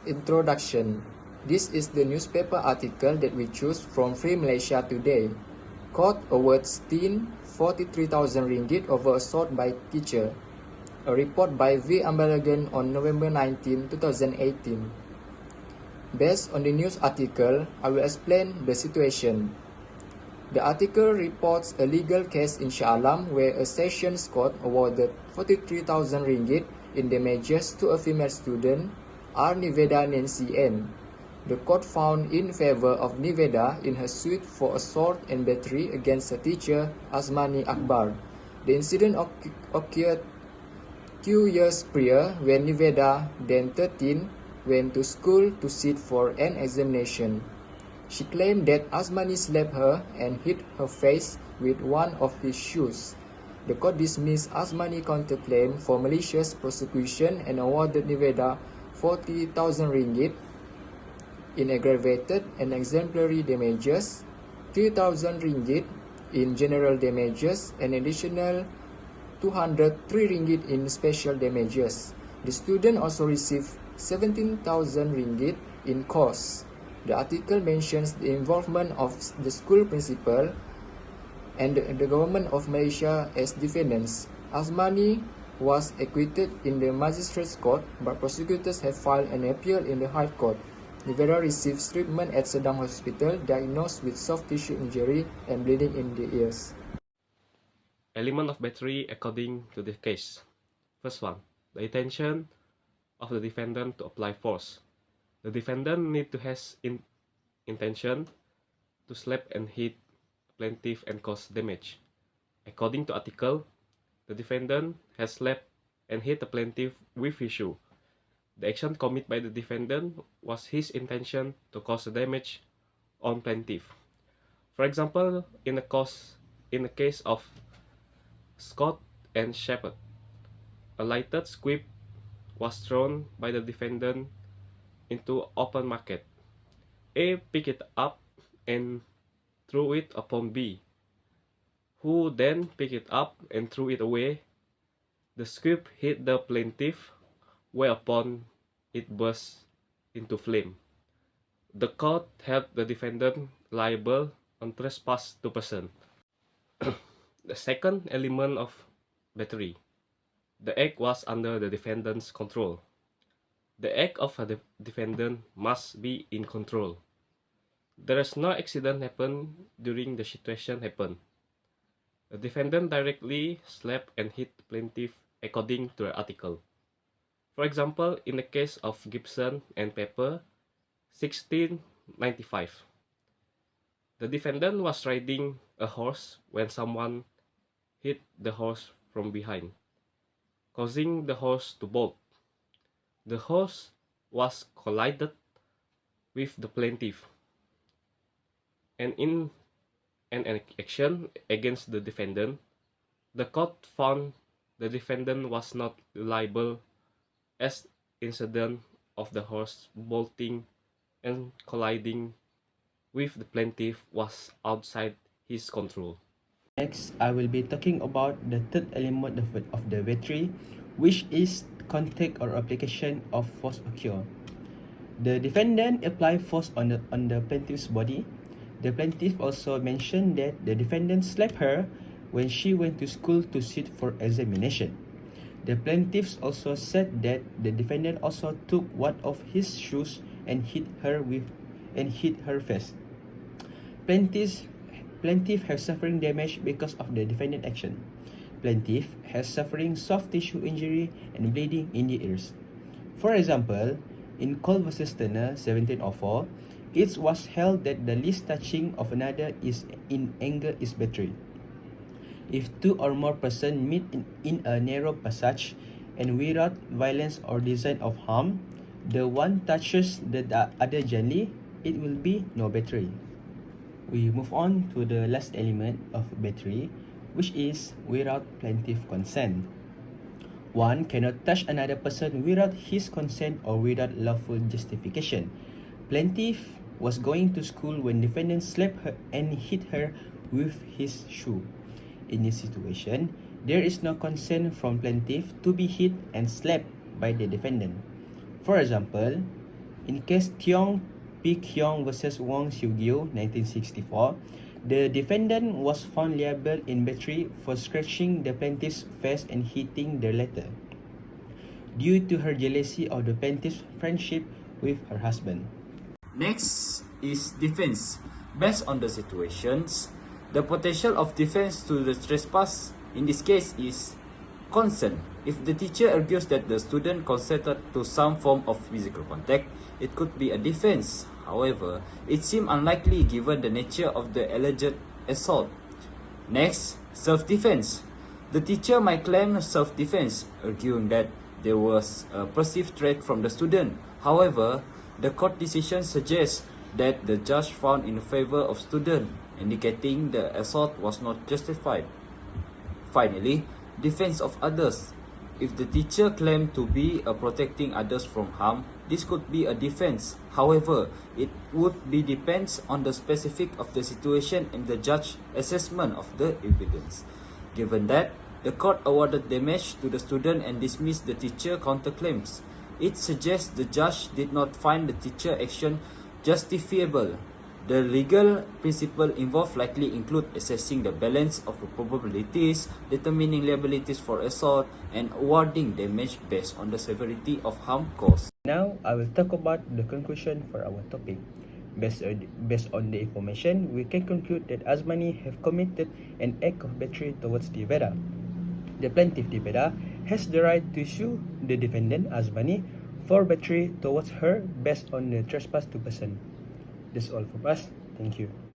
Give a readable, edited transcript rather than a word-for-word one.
Introduction. This is the newspaper article that we choose from Free Malaysia today. Court awards teen 43,000 ringgit over assault by teacher. A report by V. Ambalagan on November 19, 2018. Based on the news article, I will explain the situation. The article reports a legal case in Shah Alam where a sessions court awarded 43,000 ringgit in damages to a female student, R. Niveda Nancy N. The court found in favor of Niveda in her suit for assault and battery against her teacher, Azmani Akbar. The incident occurred 2 years prior when Niveda, then 13, went to school to sit for an examination. She claimed that Azmani slapped her and hit her face with one of his shoes. The court dismissed Azmani's counterclaim for malicious prosecution and awarded Niveda 40,000 ringgit in aggravated and exemplary damages, 3,000 ringgit in general damages, and additional 203 ringgit in special damages. The student also received 17,000 ringgit in costs. The article mentions the involvement of the school principal and the government of Malaysia as defendants. Azmani was acquitted in the magistrates court, but prosecutors have filed an appeal in the High Court. Niveda receives treatment at Sedang Hospital, diagnosed with soft tissue injury and bleeding in the ears. Element of battery according to the case. First one, the intention of the defendant to apply force. The defendant need to has intention to slap and hit plaintiff and cause damage. According to article, the defendant has slapped and hit the plaintiff with his shoe. The action committed by the defendant was his intention to cause damage on plaintiff. For example, in the case of Scott and Shepard, a lighted squib was thrown by the defendant into open market. A picked it up and threw it upon B, who then picked it up and threw it away. The squib hit the plaintiff, whereupon it burst into flame. The court held the defendant liable on trespass to person. The second element of battery. The act was under the defendant's control. The act of a defendant must be in control. There is no accident happen during the situation happen. The defendant directly slapped and hit the plaintiff according to the article. For example, in the case of Gibson and Pepper, 1695, the defendant was riding a horse when someone hit the horse from behind, causing the horse to bolt. The horse was collided with the plaintiff, and in an action against the defendant, the court found the defendant was not liable as incident of the horse bolting and colliding with the plaintiff was outside his control. Next, I will be talking about the third element of the battery, which is contact or application of force occur. The defendant applied force on the plaintiff's body. The plaintiff also mentioned that the defendant slapped her when she went to school to sit for examination. The plaintiffs also said that the defendant also took one of his shoes and hit her face. Plaintiff has suffering damage because of the defendant action. Plaintiff has suffering soft tissue injury and bleeding in the ears. For example, in Cole vs. Turner 1704, it was held that the least touching of another is in anger is battery. If two or more persons meet in a narrow passage and without violence or design of harm, the one touches the other gently, it will be no battery. We move on to the last element of battery, which is without plaintiff consent. One cannot touch another person without his consent or without lawful justification. Plaintiff was going to school when defendant slapped her and hit her with his shoe. In this situation, there is no consent from plaintiff to be hit and slapped by the defendant. For example, In case Tiong P. Kyong versus Wang Xiugyu, 1964, the defendant was found liable in battery for scratching the plaintiff's face and hitting the latter, due to her jealousy of the plaintiff's friendship with her husband. Next is defense. Based on the situations, the potential of defense to the trespass in this case is consent. If the teacher argues that the student consented to some form of physical contact, it could be a defense. However, it seems unlikely given the nature of the alleged assault. Next, self-defense. The teacher might claim self-defense, arguing that there was a perceived threat from the student. However, the court decision suggests that the judge found in favor of student, indicating the assault was not justified. Finally, defense of others. If the teacher claimed to be protecting others from harm, this could be a defense. However, it would be depends on the specific of the situation and the judge's assessment of the evidence. Given that, the court awarded damage to the student and dismissed the teacher counterclaims. It suggests the judge did not find the teacher action justifiable. The legal principle involved likely include assessing the balance of the probabilities, determining liabilities for assault, and awarding damage based on the severity of harm caused. Now, I will talk about the conclusion for our topic. Based on the information, we can conclude that Azmani have committed an act of battery towards Devera. The plaintiff Devera has the right to sue the defendant Azmani for battery towards her based on the trespass to person. That's all from us. Thank you.